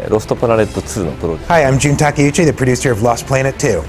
ロストプラネット2のプロデューサー。 Hi, I'm Jun Takeuchi, the producer of Lost Planet 2.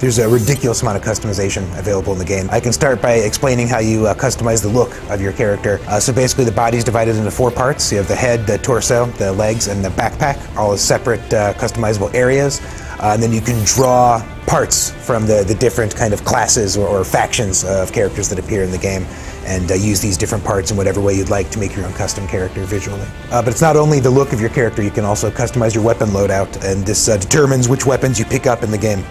There's a ridiculous amount of customization available in the game. I can start by explaining how you customize the look of your character. So basically the body's divided into 4 parts. You have the head, the torso, the legs, and the backpack, all as separate customizable areas. And then you can draw parts from the different kind of classes or factions of characters that appear in the game, and use these different parts in whatever way you'd like to make your own custom character visually. But it's not only the look of your character, you can also customize your weapon loadout, and this determines which weapons you pick up in the game.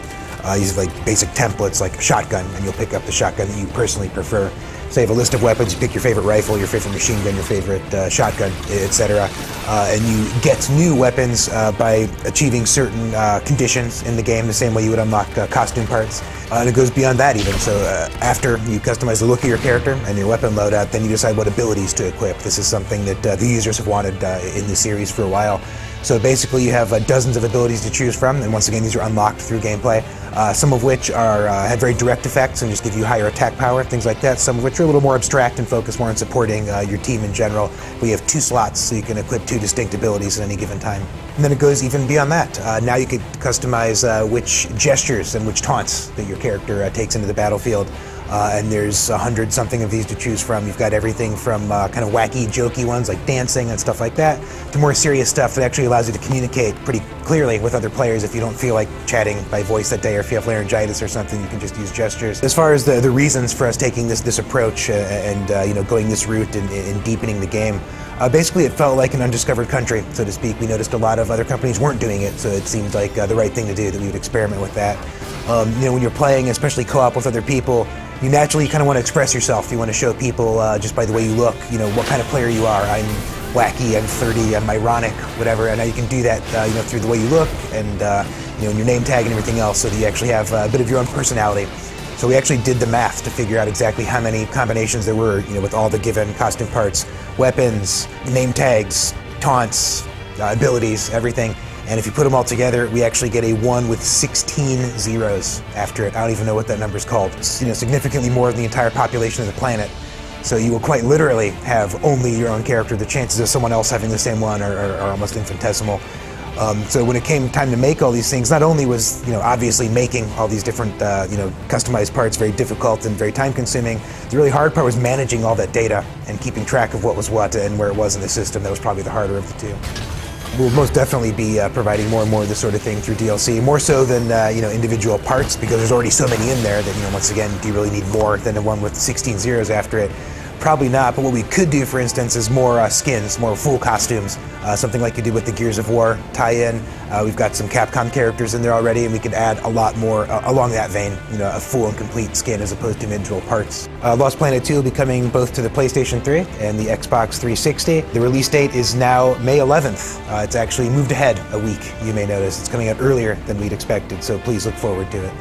Use like basic templates like shotgun, and you'll pick up the shotgun that you personally prefer. So you have a list of weapons, you pick your favorite rifle, your favorite machine gun, your favorite shotgun, etc. And you get new weapons by achieving certain conditions in the game, the same way you would unlock costume parts. And it goes beyond that even. So after you customize the look of your character and your weapon loadout, then you decide what abilities to equip. This is something that the users have wanted in the series for a while. So basically you have dozens of abilities to choose from, and once again these are unlocked through gameplay. Some of which have very direct effects and just give you higher attack power, things like that. Some of which are a little more abstract and focus more on supporting your team in general. We have 2 slots, so you can equip 2 distinct abilities at any given time. And then it goes even beyond that. Now you can customize which gestures and which taunts that your character takes into the battlefield. And there's 100-something of these to choose from. You've got everything from kind of wacky, jokey ones like dancing and stuff like that, to more serious stuff that actually allows you to communicate pretty clearly with other players if you don't feel like chatting by voice that day, or if you have laryngitis or something, you can just use gestures. As far as the reasons for us taking this approach and going this route and deepening the game, basically it felt like an undiscovered country, so to speak. We noticed a lot of other companies weren't doing it, so it seemed like the right thing to do, that we would experiment with that. When you're playing, especially co-op with other people, you naturally kind of want to express yourself. You want to show people just by the way you look, what kind of player you are. I'm wacky, I'm flirty, I'm ironic, whatever, and now you can do that through the way you look and in your name tag and everything else, so that you actually have a bit of your own personality. So we actually did the math to figure out exactly how many combinations there were, with all the given costume parts, weapons, name tags, taunts, abilities, everything. And if you put them all together, we actually get a 1 with 16 zeros after it. I don't even know what that number's called. It's, significantly more than the entire population of the planet. So you will quite literally have only your own character. The chances of someone else having the same one are almost infinitesimal. So when it came time to make all these things, not only was obviously making all these different customized parts very difficult and very time-consuming, the really hard part was managing all that data and keeping track of what was what and where it was in the system. That was probably the harder of the two. We'll most definitely be providing more and more of this sort of thing through DLC, more so than individual parts, because there's already so many in there that once again, do you really need more than the one with 16 zeros after it? Probably not, but what we could do, for instance, is more skins, more full costumes, something like you did with the Gears of War tie-in. We've got some Capcom characters in there already, and we could add a lot more along that vein, a full and complete skin as opposed to individual parts. Lost Planet 2 will be coming both to the PlayStation 3 and the Xbox 360. The release date is now May 11th. It's actually moved ahead a week, you may notice. It's coming out earlier than we'd expected, so please look forward to it.